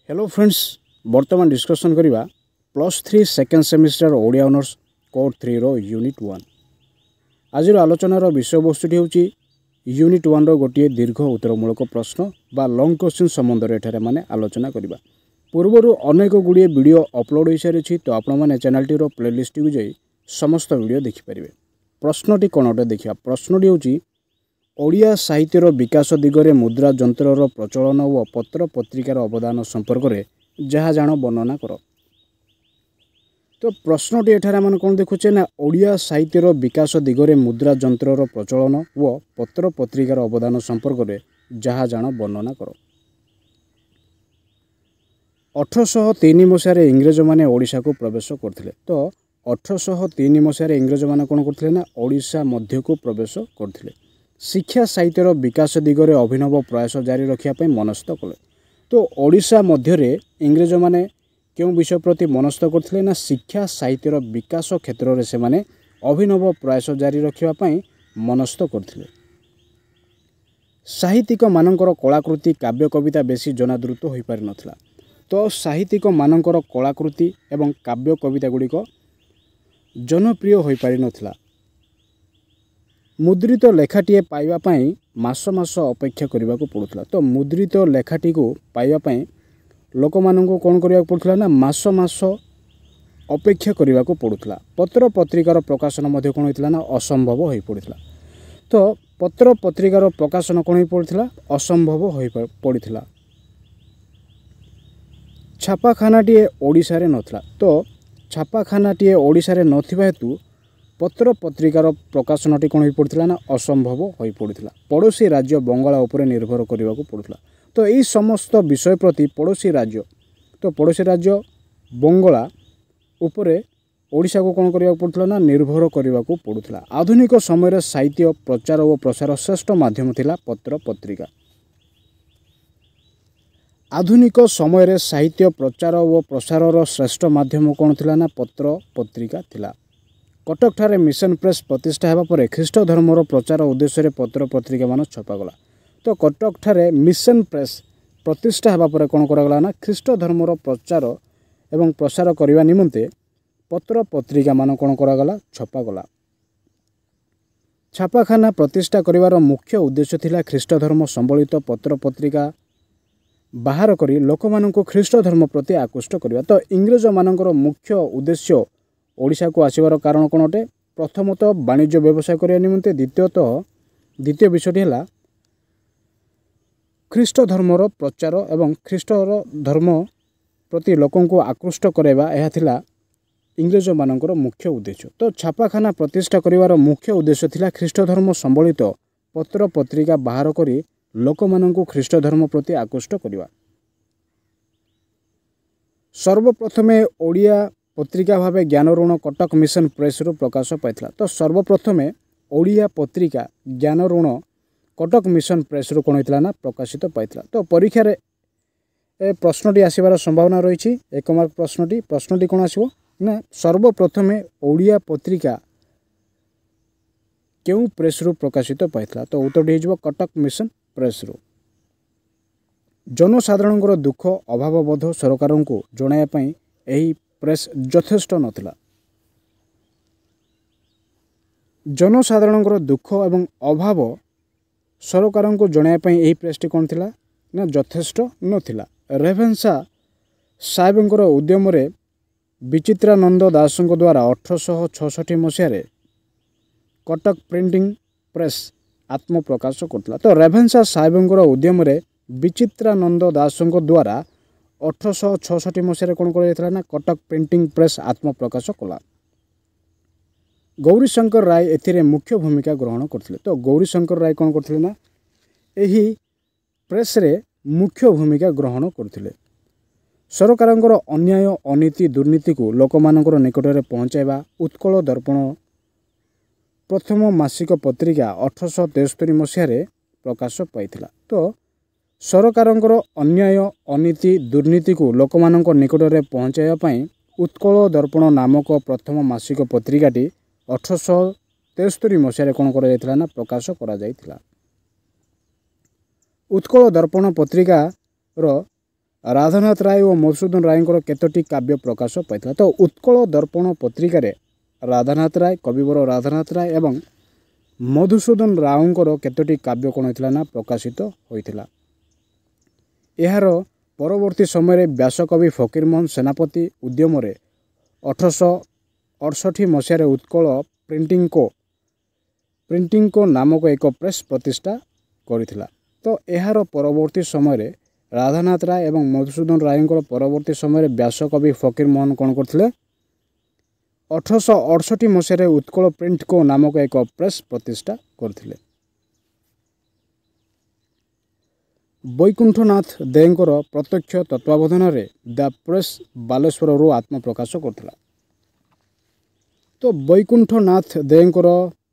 Hello friends वर्तमान discussion करिबा +3 second semester Odia honours code 3 रो unit 1 आज आलोचनार विषय वस्तुटी होची यूनिट 1 रो गोटे दीर्घ उत्तरमूलक प्रश्न बा लॉन्ग क्वेश्चन संबंध रे एठारे माने आलोचना करिबा। पूर्वरु अनेक गुड़िए वीडियो अपलोड हो सारी तो आपण माने चैनल टी रो प्लेलिस्ट को जाई समस्त वीडियो देखि परिबे। प्रश्नटी कोनटे देखिया। प्रश्नटी होची ओडिया साहित्यर विकास दिगरे मुद्रा जंत्रर प्रचलन और पत्र पत्रिकार अवदान संपर्क में जहाँ जान वर्णना कर। तो प्रश्नटी एठार आम कौन देखुचे ना ओडिया साहित्यर विकास दिगरे मुद्रा जंत्रर प्रचलन और पत्र पत्रिकार अवदान संपर्क में जहाँ जान वर्णना कर। 1803 मसीह इंग्रेज माने ओडिशा को प्रवेश करथिले। तो 1803 मसीह इंग्रेज माने कौन करथिले ना ओडिशा मध्य को प्रवेश करथिले। शिक्षा साहित्यर विकास दिगरे अभिनव प्रयास जारी रखिया मनस्थ कले। तो ओडिशा मध्य इंग्रेज माने क्यों विषय प्रति मनस्थ करथिले ना शिक्षा साहित्यर विकास क्षेत्र में से माने अभिनव प्रयास जारी रखिया मनस्थ करथिले। साहित्यिक मानकर कलाकृति काव्य कविता बेसी जनादृत हो पारि नथिला। तो साहित्यिक मानकर कलाकृति एवं काव्य कविता गुड़िक जनप्रिय हो पारि नथिला। मुद्रित लेखाटी पाइबापी मास मास अपेक्षा करने को पड़ूला। तो मुद्रित लेखाटी को पाइबापी लोक मानू कौन करने पड़ूला ना मास मास अपेक्षा करने को पड़ूला। पत्र पत्रिकार प्रकाशन कौन होता ना असंभव हो पड़ता। तो पत्र पत्रिकार प्रकाशन कौन हो पड़ता असंभव हो पड़ता। छापाखानाटी ओडिशा रे नथला। तो छापाखानाटी ओडिशा रे नथिबा हेतु पत्र पत्रिकार प्रकाशनटी कौन हो पड़ता ना असंभव हो पड़ता। पड़ोशी राज्य बंगाला उपर निर्भर करने को पड़ता। तो यही समस्त विषय प्रति पड़ोशी राज्य बंगाला उपरे ओडिशा को कौन करने पड़ता ना निर्भर करने को पड़ता। आधुनिक समय साहित्य प्रचार और प्रसार श्रेष्ठ माध्यम थिला पत्र पत्रिका। आधुनिक समय साहित्य प्रचार और प्रसार श्रेष्ठ माध्यम कौन थिला ना पत्र पत्रिका थिला। कटक ठारे मिशन प्रेस प्रतिष्ठा हेबा परे ख्रीष्ट धर्मर प्रचार उद्देश्य पत्र पत्रिका मान छपागला। तो कटक ठारे मिशन प्रेस प्रतिष्ठा हेबा परे कौन करागला ना ख्रीष्ट धर्मर प्रचार एवं प्रसार करने निमंते पत्र पत्रिका मान कौन करागला छपागला। छापाखाना प्रतिष्ठा करिवार मुख्य उद्देश्य थिला ख्रीष्ट धर्म संबलित पत्र पत्रिका बाहर करी लोकमानंको ख्रीष्ट धर्म प्रति आकृष्ट करिवा। तो इंग्रेज मानकर मुख्य उद्देश्य ओडिशा को आसबार कारण कौन अटे। प्रथमतः वाणिज्य व्यवसाय करने निमंते, द्वितीय विषयटी है ख्रीष्ट धर्मर प्रचार एवं ख्रीष्ट धर्म प्रति लोकों को आकृष्ट करवा यह थिला इंग्रेज मानकर मुख्य उद्देश्य। तो छापाखाना प्रतिष्ठा करिवार मुख्य उद्देश्य थिला ख्रीष्ट धर्म संबलित पत्र पत्रिका बाहर करी लोकमानंको ख्रीष्ट धर्म प्रति आकृष्ट करवा। सर्वप्रथमे ओडिया पत्रिका भावे ज्ञान ऋण कटक मिशन प्रेस रु प्रकाश पाइथिला। तो सर्वप्रथमे ओडिया पत्रिका ज्ञान ऋण कटक मिशन प्रेस रु कौन होता ना प्रकाशित पाइथिला। तो परीक्षा रे ए प्रश्नटी आसबार संभावना रही। 1 मार्क प्रश्नटी कौन आसो ना सर्वप्रथमे ओडिया पत्रिका क्यों प्रेस रु प्रकाशित पाइथिला। तो उत्तरटी हो कटक मिशन प्रेस रु। जनसाधारण दुख अभाव बोध सरकार को जणाइबा एही प्रेस यथेष्ट नथिला। जनसाधारण दुख एवं अभाव सरकार को जणाइबा एही प्रेसटी कौन थिला ना यथेष्ट नथिला। रेभेन्सा साहेबंकर उद्यम रे विचित्रानंद दासଙ୍କ द्वारा 1866 मसीह कटक प्रिंटिंग प्रेस आत्मप्रकाश करथिला। तो रेभेन्सा साहेबंकर उद्यम रे विचित्रानंद दासଙ୍କ द्वारा 1866 मसीह कौन कर ना कटक प्रिंटिंग प्रेस आत्मप्रकाश कला। गौरीशंकर राय एथिरे मुख्य भूमिका ग्रहण करथिले। तो गौरीशंकर राय कौन करथिले ना एही प्रेस रे मुख्य भूमिका ग्रहण करथिले। सरकारंकर अन्याय अनीति दुर्नीति को लोकमानंकर निकट में पहुँचाइबा उत्कल दर्पण प्रथम मासिक पत्रिका 1873 मसीह प्रकाश पाइथिला। तो सरकारंकर अन्याय अनीति दुर्नीति को लोकमानंक निकट में पहुँचाइबा उत्कल दर्पण नामक प्रथम मासिक पत्रिकाटी 1873 मसीह कौन करा ना प्रकाश करा जाइथिला। उत्कल दर्पण पत्रिका राधानाथ राय और मधुसूदन राय केतोटी काव्य प्रकाश पाई। तो उत्कल दर्पण पत्रिकार राधानाथ राय कविवर राधानाथ राय एवं मधुसूदन राव केतोटी काव्य कौन होता ना प्रकाशित होता। यार परवर्ती समय व्यासकवि फकीरमोहन सेनापति उद्यम 1868 मसीह उत्कल प्रिंटिंग को नामक एक प्रेस प्रतिष्ठा करथिला। तो यार परवर्ती समय राधानाथ राय एवं मधुसूदन राय परवर्ती समय व्यासकवि फकीरमोहन कौन करथिले 1868 मसीह उत्कल प्रिंट को नामक एक प्रेस प्रतिष्ठा करथिले। वैकुंठनाथ देंकर प्रत्यक्ष तत्वावधान रे द प्रेस बालेश्वर आत्मप्रकाश करथिला। तो वैकुंठनाथ देंकर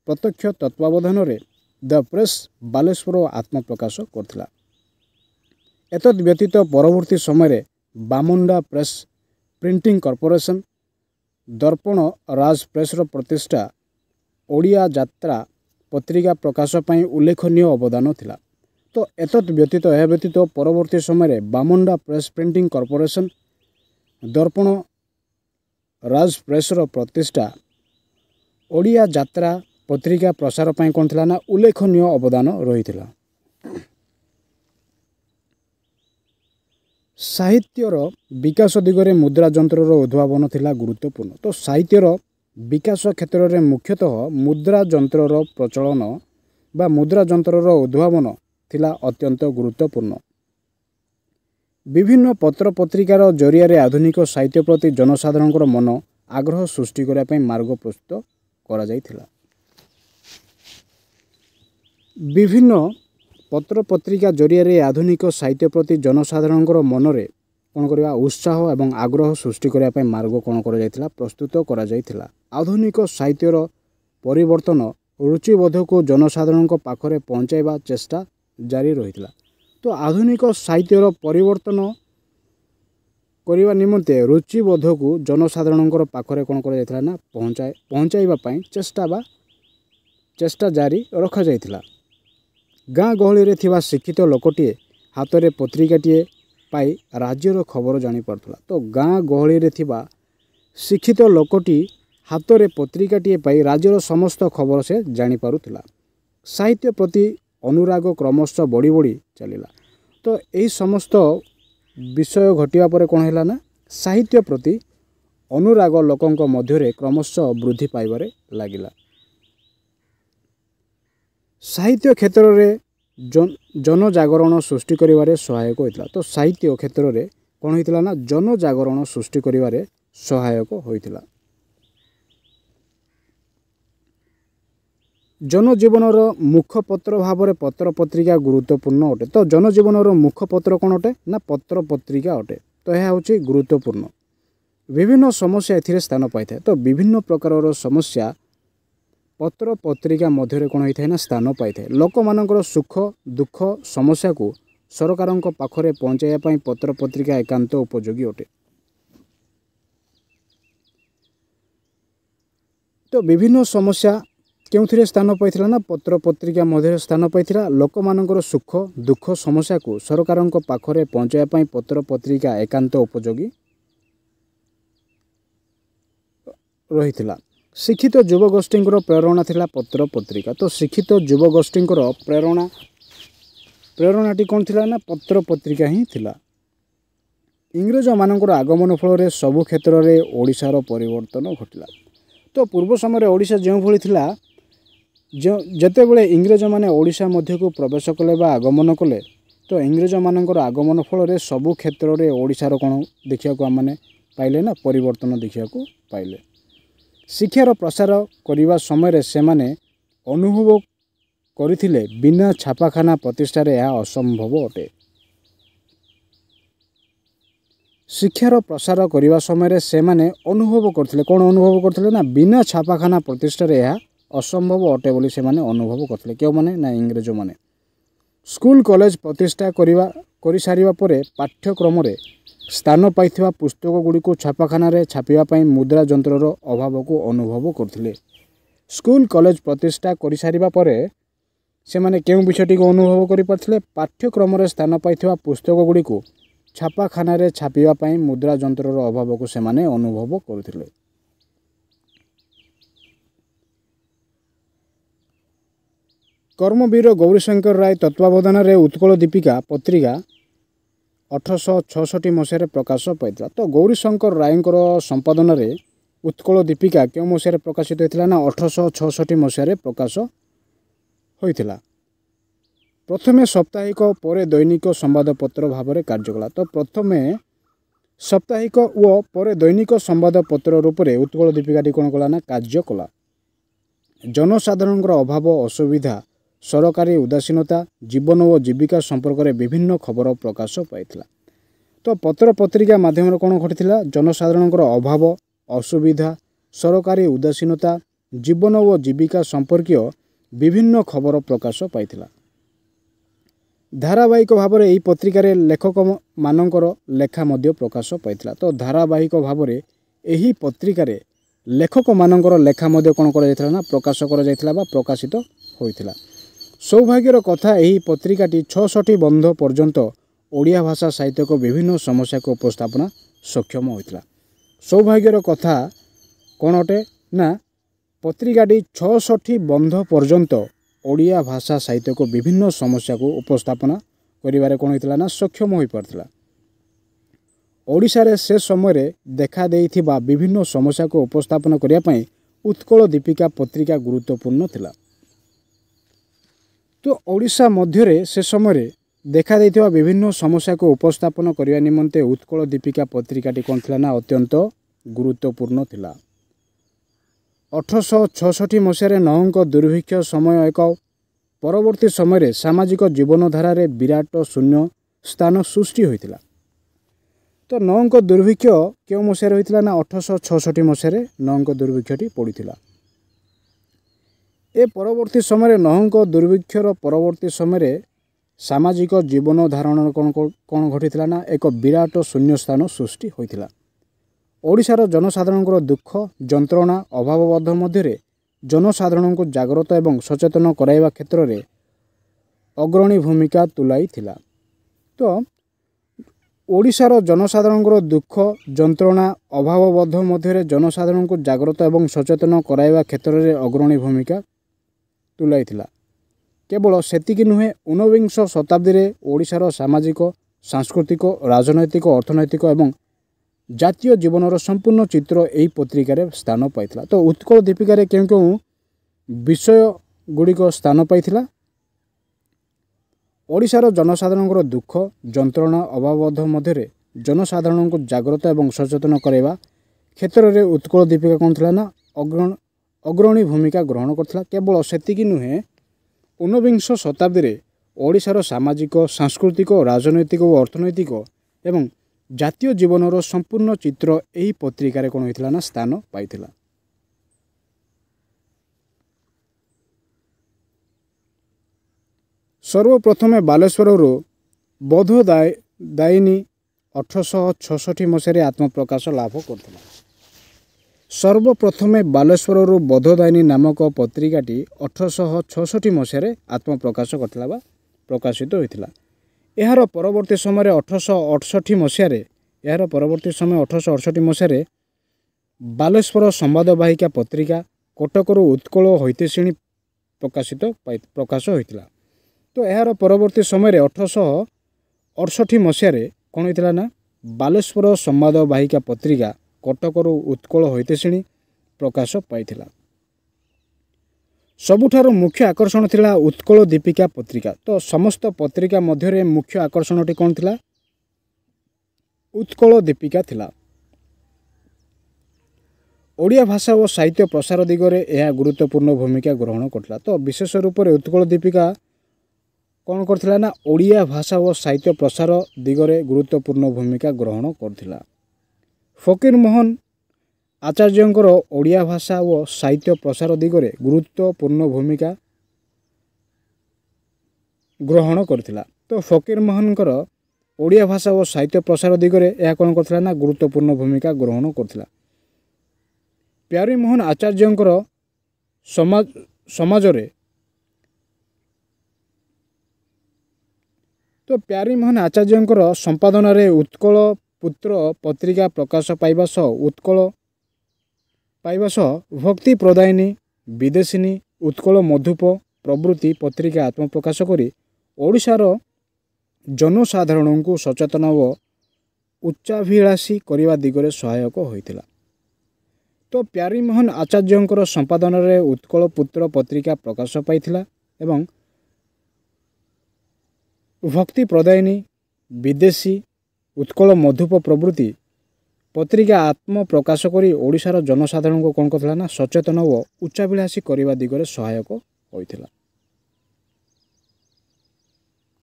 प्रत्यक्ष तत्वावधान रे द प्रेस बालेश्वर आत्मप्रकाश करथिला। एतद व्यतीत परवर्ती समय बामुंडा प्रेस प्रिंटिंग कॉर्पोरेशन दर्पण राज प्रेस प्रतिष्ठा ओडिया यात्रा पत्रिका प्रकाश पई उल्लेखनीय अवदान थिला। तो एतद व्यतीत परवर्ती समय बामुंडा प्रेस प्रिंटिंग कॉर्पोरेशन दर्पण राज प्रेस प्रतिष्ठा ओडिया यात्रा पत्रिका प्रसार पई कोन थिला ना उल्लेखनीय अवदान रहिथिला। साहित्यर विकास दिगरे मुद्रा यंत्रर उद्भावन थिला गुरुत्वपूर्ण। तो साहित्यर विकास क्षेत्र में मुख्यतः मुद्रा यंत्रर प्रचलन बा मुद्रा यंत्रर उद्भावन थिला अत्यंत गुरुत्वपूर्ण। विभिन्न पत्र पत्रिकार जरिया आधुनिक साहित्य प्रति जनसाधारण मन आग्रह सृष्टि करने मार्ग प्रस्तुत करा जायथिला। विभिन्न पत्र पत्रिका जरिया आधुनिक साहित्य प्रति जनसाधारण मनरे कौन करवा उत्साह एवं आग्रह सृष्टि करने मार्ग कौन कर प्रस्तुत करा जायथिला। आधुनिक साहित्यर परिवर्तन रुचिबोध को जनसाधारण पाखरे पहुँचाइबा चेष्टा जारी रहिथिला। तो आधुनिक साहित्यर परिवर्तन करने निमंते रुचिबोध को जनसाधारण पाखरे कौन कर जायथिला ना पहुँचाइबा पई चेष्टा जारी रखा जायथिला। गाँ गहली रे थिबा शिक्षित लोकटीए हाथ में पत्रिकाटीए पाई राज्यर खबर जानी पारुथला। तो गाँ गहली रे थिबा शिक्षित लोकटी हाथ में पत्रिकाटीए पाई राज्यर समस्त खबर से जानी पारुथला। साहित्य प्रति अनुराग क्रमशः बढ़ी बढ़ी चलिला। तो यही समस्त विषय घटिया पर कौन है ना साहित्य प्रति अनुराग लोकंक मध्य क्रमशः वृद्धि पाइबारे लागिला। साहित्य क्षेत्र में जनजागरण सृष्टि करिवारे सहायक होइतला। तो साहित्य क्षेत्र में कौन होइतला ना जनजागरण सृष्टि करिवारे सहायक होइतला। जनजीवनर मुखपत्र भाव में पत्र पत्रिका गुरुत्वपूर्ण अटे। तो जनजीवनर मुखपत्र कौन अटे ना पत्र पत्रिका अटे। तो यह हूँ गुरुत्वपूर्ण। विभिन्न समस्या एथिरे स्थान पाई। तो विभिन्न प्रकार समस्या पत्र पत्रिका मध्य कौन होता है ना स्थान पाई। लोक मानकर सुख दुख समस्या को सरकार पाखरे पहुँचाइबा पत्र पत्रिका एकांत उपयोगी अटे। तो विभिन्न समस्या क्यों स्थान पाई ना पत्र पत्रिका मध्य स्थान पाई। लोक मानकर सुख दुख समस्या को सरकार पाखरे पहुँचाइबा पत्र पत्रिका एकांत उपयोगी रही। शिक्षित युवगोष्ठी प्रेरणा थिला पत्र पत्रिका। तो शिक्षित युवगोष्ठी प्रेरणाटी कौन थिला ना पत्र पत्रिका ही थिला। इंग्रज मानकर आगमन फल सबु क्षेत्र में ओडिशार परिवर्तन घटिला। तो पूर्व समय ओडिशा जो भली थिला जेते बेले इंग्रज माने ओडिशा मध्य को प्रवेश कले बा आगमन कले तो इंग्रज मानकर आगमन फल सबु क्षेत्र में ओडिशार कौन देखा आम पाइले ना परिवर्तन देखा पाइले। शिक्षार प्रसार करने समय से माने अनुभव करथिले बिना छापाखाना प्रतिष्ठार यह असंभव अटे। शिक्षार प्रसार करने समय से माने अनुभव करथिले कौन अनुभव करथिले ना बिना छापाखाना प्रतिष्ठार यह असंभव अटे बोली से माने अनुभव करथिले। क्यों माने ना इंग्रज माने स्कूल कॉलेज प्रतिष्ठा करि सारिबा परे पाठ्यक्रम रे स्थान पाइथिबा पुस्तक गुड़ी को छापाखाना रे छापिबा पई मुद्रा यंत्रर अभाव को अनुभव करथिले। स्कूल कॉलेज प्रतिष्ठा करि सारिबा परे से माने केउ विषयटी को अनुभव करि पारथिले पाठ्यक्रम रे स्थान पाइथिबा पुस्तक गुड़ी को ଛାପାଖାନାରେ ଛାପିବା ପାଇଁ ମୁଦ୍ରା ଯନ୍ତ୍ରର ଅଭାବକୁ ସେମାନେ ଅନୁଭବ କରୁଥିଲେ। କର୍ମବୀର ଗୌରୀଶଙ୍କର ରାୟ ତତ୍ତ୍ୱାବଧାନରେ ଉତ୍କଳ ଦୀପିକା ପତ୍ରିକା 1866 ମସିହାରେ ପ୍ରକାଶ ପାଇଥିଲା। ତ ଗୌରୀଶଙ୍କର ରାୟଙ୍କର ସମ୍ପାଦନାରେ ଉତ୍କଳ ଦୀପିକା କେଉଁ ମସିହାରେ ପ୍ରକାଶିତ ହୋଇଥିଲା ନା 1866 ମସିହାରେ ପ୍ରକାଶ ହୋଇଥିଲା। ପ୍ରଥମେ ସାପ୍ତାହିକ ପରେ ଦୈନିକ ସମ୍ବାଦପତ୍ର ଭାବରେ କାର୍ଯ୍ୟ କଲା। ତ ପ୍ରଥମେ ସାପ୍ତାହିକ ଓ ପରେ ଦୈନିକ ସମ୍ବାଦପତ୍ର ରୂପରେ ଉତ୍କଳ ଦୀପିକାଟି କ'ଣ କଲା ନା କାର୍ଯ୍ୟ କଲା। ଜନସାଧାରଣଙ୍କର ଅଭାବ ଅସୁବିଧା, ସରକାରୀ ଉଦାସୀନତା, ଜୀବନ ଓ ଜୀବିକା ସମ୍ପର୍କରେ ବିଭିନ୍ନ ଖବର ପ୍ରକାଶ ପାଇଥିଲା। ତ ପତ୍ର ପତ୍ରିକା ମାଧ୍ୟମରେ କ'ଣ ଘଟିଥିଲା? ଜନସାଧାରଣଙ୍କର ଅଭାବ ଅସୁବିଧା, ସରକାରୀ ଉଦାସୀନତା, ଜୀବନ ଓ ଜୀବିକା ସମ୍ପର୍କୀୟ ବିଭିନ୍ନ ଖବର ପ୍ରକାଶ ପାଇଥିଲା। ଧାରାବାହିକ ଭାବରେ ଏହି ପତ୍ରିକାରେ ଲେଖକମାନଙ୍କର ଲେଖା ମଧ୍ୟ ପ୍ରକାଶ ପାଇଥିଲା। ତ ଧାରାବାହିକ ଭାବରେ ଏହି ପତ୍ରିକାରେ ଲେଖକମାନଙ୍କର ଲେଖା ମଧ୍ୟ କ'ଣ କରାଯାଇଥିଲା ନା ପ୍ରକାଶ କରାଯାଇଥିଲା ବା ପ୍ରକାଶିତ ହୋଇଥିଲା। ସୌଭାଗ୍ୟର କଥା, ଏହି ପତ୍ରିକାଟି 66 ବନ୍ଧ ପର୍ଯ୍ୟନ୍ତ ଓଡ଼ିଆ ଭାଷା ସାହିତ୍ୟକ ବିଭିନ୍ନ ସମସ୍ୟାକୁ ଉପସ୍ଥାପନା ସକ୍ଷମ ହୋଇଥିଲା। ସୌଭାଗ୍ୟର କଥା କ'ଣ ଅଟେ ନା ପତ୍ରିକାଟି 66 ବନ୍ଧ ପର୍ଯ୍ୟନ୍ତ ଓଡ଼ିଆ ଭାଷା ସାହିତ୍ୟକୁ ବିଭିନ୍ନ ସମସ୍ୟାକୁ ଉପସ୍ଥାପନା କରିବାରେ କ'ଣ ହୋଇଥିଲା ନା ସକ୍ଷମ ହୋଇପାରିଥିଲା। ଓଡ଼ିଶାରେ ସେ ସମୟରେ ଦେଖା ଦେଇଥିବା ବିଭିନ୍ନ ସମସ୍ୟାକୁ ଉପସ୍ଥାପନ କରିବା ପାଇଁ ଉତ୍କଳ ଦୀପିକା ପତ୍ରିକା ଗୁରୁତ୍ୱପୂର୍ଣ୍ଣ ଥିଲା। ତ ଓଡ଼ିଶା ମଧ୍ୟରେ ସେ ସମୟରେ ଦେଖା ଦେଇଥିବା ବିଭିନ୍ନ ସମସ୍ୟାକୁ ଉପସ୍ଥାପନ କରିବା ନିମନ୍ତେ ଉତ୍କଳ ଦୀପିକା ପତ୍ରିକାଟି କ'ଣ ଥିଲା ନା ଅତ୍ୟନ୍ତ ଗୁରୁତ୍ୱପୂର୍ଣ୍ଣ ଥିଲା। 1866 ମସିହାରେ ନଅଙ୍କ ଦୁର୍ଭିକ୍ଷ ସମୟ ଏକ ପରବର୍ତ୍ତୀ ସମୟରେ ସାମାଜିକ ଜୀବନଧାରାରେ ବିରାଟ ଶୂନ୍ୟ ସ୍ଥାନ ସୃଷ୍ଟି ହୋଇଥିଲା। ତ ନଅଙ୍କ ଦୁର୍ଭିକ୍ଷ କେଉଁ ମସିହାରେ ହୋଇଥିଲା ନା 1866 ମସିହାରେ ନଅଙ୍କ ଦୁର୍ଭିକ୍ଷଟି ପଡ଼ିଥିଲା। ଏ ପରବର୍ତ୍ତୀ ସମୟରେ ନଅଙ୍କ ଦୁର୍ଭିକ୍ଷର ପରବର୍ତ୍ତୀ ସମୟରେ ସାମାଜିକ ଜୀବନ ଧାରଣର କ'ଣ ଘଟିଥିଲା ନା ଏକ ବିରାଟ ଶୂନ୍ୟ ସ୍ଥାନ ସୃଷ୍ଟି ହୋଇଥିଲା। ଓଡ଼ିଶାର ଜନସାଧାରଣଙ୍କର ଦୁଃଖ ଯନ୍ତ୍ରଣା ଅଭାବବୋଧ ମଧ୍ୟରେ ଜନସାଧାରଣଙ୍କୁ ଜାଗ୍ରତ ଏବଂ ସଚେତନ କରାଇବା କ୍ଷେତ୍ରରେ ଅଗ୍ରଣୀ ଭୂମିକା ତୁଲାଇଥିଲା। ତ ଓଡ଼ିଶାର ଜନସାଧାରଣଙ୍କର ଦୁଃଖ ଯନ୍ତ୍ରଣା ଅଭାବବୋଧ ମଧ୍ୟରେ ଜନସାଧାରଣଙ୍କୁ ଜାଗ୍ରତ ଏବଂ ସଚେତନ କରାଇବା କ୍ଷେତ୍ରରେ ଅଗ୍ରଣୀ ଭୂମିକା ତୁଲାଇଥିଲା। କେବଳ ସେତିକି ନୁହେଁ, ଊନବିଂଶ ଶତାବ୍ଦୀରେ ଓଡ଼ିଶାର ସାମାଜିକ ସାଂସ୍କୃତିକ ରାଜନୈତିକ ଅର୍ଥନୈତିକ ଏବଂ ଜାତୀୟ ଜୀବନର ସମ୍ପୂର୍ଣ୍ଣ ଚିତ୍ର ଏହି ପତ୍ରିକାରେ ସ୍ଥାନ ପାଇଥିଲା। ତ ଉତ୍କଳ ଦୀପିକାରେ କେଉଁ କେଉଁ ବିଷୟ ଗୁଡ଼ିକ ସ୍ଥାନ ପାଇଥିଲା? ଓଡ଼ିଶାର ଜନସାଧାରଣଙ୍କର ଦୁଃଖ ଯନ୍ତ୍ରଣା ଅଭାବବୋଧ ମଧ୍ୟରେ ଜନସାଧାରଣଙ୍କୁ ଜାଗ୍ରତ ଏବଂ ସଚେତନ କରାଇବା କ୍ଷେତ୍ରରେ ଉତ୍କଳ ଦୀପିକା କ'ଣ ଥିଲା ନା ଅଗ୍ରଣୀ ଭୂମିକା ଗ୍ରହଣ କରିଥିଲା। କେବଳ ସେତିକି ନୁହେଁ, ଊନବିଂଶ ଶତାବ୍ଦୀରେ ଓଡ଼ିଶାର ସାମାଜିକ ସାଂସ୍କୃତିକ ରାଜନୈତିକ ଓ ଅର୍ଥନୈତିକ ଏବଂ ଜାତୀୟ ଜୀବନର ସମ୍ପୂର୍ଣ୍ଣ ଚିତ୍ର ଏହି ପତ୍ରିକାରେ କ'ଣ ହୋଇଥିଲା ନା ସ୍ଥାନ ପାଇଥିଲା। ସର୍ବପ୍ରଥମେ ବାଲେଶ୍ୱରରୁ ବୋଧଦାୟିନୀ 1866 ମସିହାରେ ଆତ୍ମପ୍ରକାଶ ଲାଭ କରିଥିଲା। ସର୍ବପ୍ରଥମେ ବାଲେଶ୍ୱରରୁ ବୋଧଦାୟିନୀ ନାମକ ପତ୍ରିକାଟି 1866 ମସିହାରେ ଆତ୍ମପ୍ରକାଶ କରିଥିଲା ବା ପ୍ରକାଶିତ ହୋଇଥିଲା। ଏହାର ପରବର୍ତ୍ତୀ ସମୟରେ 1868 ମସିହାରେ ବାଲେଶ୍ୱର ସମ୍ବାଦବାହିକା ପତ୍ରିକା କଟକରୁ ଉତ୍କଳ ହିତୈଷିଣୀ ପ୍ରକାଶ ହୋଇଥିଲା। ତ ଏହାର ପରବର୍ତ୍ତୀ ସମୟରେ 1868 ମସିହାରେ କ'ଣ ହୋଇଥିଲା ନା ବାଲେଶ୍ୱର ସମ୍ବାଦବାହିକା ପତ୍ରିକା କଟକରୁ ଉତ୍କଳ ହିତୈଷିଣୀ ପ୍ରକାଶ ପାଇଥିଲା। ସବୁଠାରୁ ମୁଖ୍ୟ ଆକର୍ଷଣ ଥିଲା ଉତ୍କଳ ଦୀପିକା ପତ୍ରିକା। ତ ସମସ୍ତ ପତ୍ରିକା ମଧ୍ୟରେ ମୁଖ୍ୟ ଆକର୍ଷଣଟି କ'ଣ ଥିଲା? ଉତ୍କଳ ଦୀପିକା ଥିଲା। ଓଡ଼ିଆ ଭାଷା ଓ ସାହିତ୍ୟ ପ୍ରସାର ଦିଗରେ ଏହା ଗୁରୁତ୍ୱପୂର୍ଣ୍ଣ ଭୂମିକା ଗ୍ରହଣ କରିଥିଲା। ତ ବିଶେଷ ରୂପରେ ଉତ୍କଳ ଦୀପିକା କ'ଣ କରିଥିଲା ନା ଓଡ଼ିଆ ଭାଷା ଓ ସାହିତ୍ୟ ପ୍ରସାର ଦିଗରେ ଗୁରୁତ୍ୱପୂର୍ଣ୍ଣ ଭୂମିକା ଗ୍ରହଣ କରିଥିଲା। ଫକୀରମୋହନ ଆଚାର୍ଯ୍ୟଙ୍କର ଓଡ଼ିଆ ଭାଷା ଓ ସାହିତ୍ୟ ପ୍ରସାର ଦିଗରେ ଗୁରୁତ୍ୱପୂର୍ଣ୍ଣ ଭୂମିକା ଗ୍ରହଣ କରିଥିଲା। ତ ଫକୀରମୋହନଙ୍କର ଓଡ଼ିଆ ଭାଷା ଓ ସାହିତ୍ୟ ପ୍ରସାର ଦିଗରେ ଏହା କ'ଣ କରିଥିଲା ନା ଗୁରୁତ୍ୱପୂର୍ଣ୍ଣ ଭୂମିକା ଗ୍ରହଣ କରିଥିଲା। ପ୍ୟାରୀମୋହନ ଆଚାର୍ଯ୍ୟଙ୍କର ସମାଜରେ तो प्यारीमोहन आचार्यंकर संपादन रे उत्कल पुत्र पत्रिका प्रकाश पाइबा सह भक्ति प्रदायिनी विदेशिनी उत्कल मधुप प्रभृति पत्रिका आत्मप्रकाश करी ओडिशार जनसाधारण को सचेतन व उच्चाभिलाषी करने दिगरे सहायक होइतिला। तो प्यारीमोहन आचार्यंकर संपादन रे उत्कल पुत्र पत्रिका प्रकाश पाइथिला एवं भक्ति प्रदायिनी विदेशी उत्कल मधुप प्रभृति पत्रिका आत्म प्रकाश करी ओडिशार जनसाधारण को कौन करथिला ना सचेतन व उच्चाभिलाषी करने दिगरे सहायक होइतिला।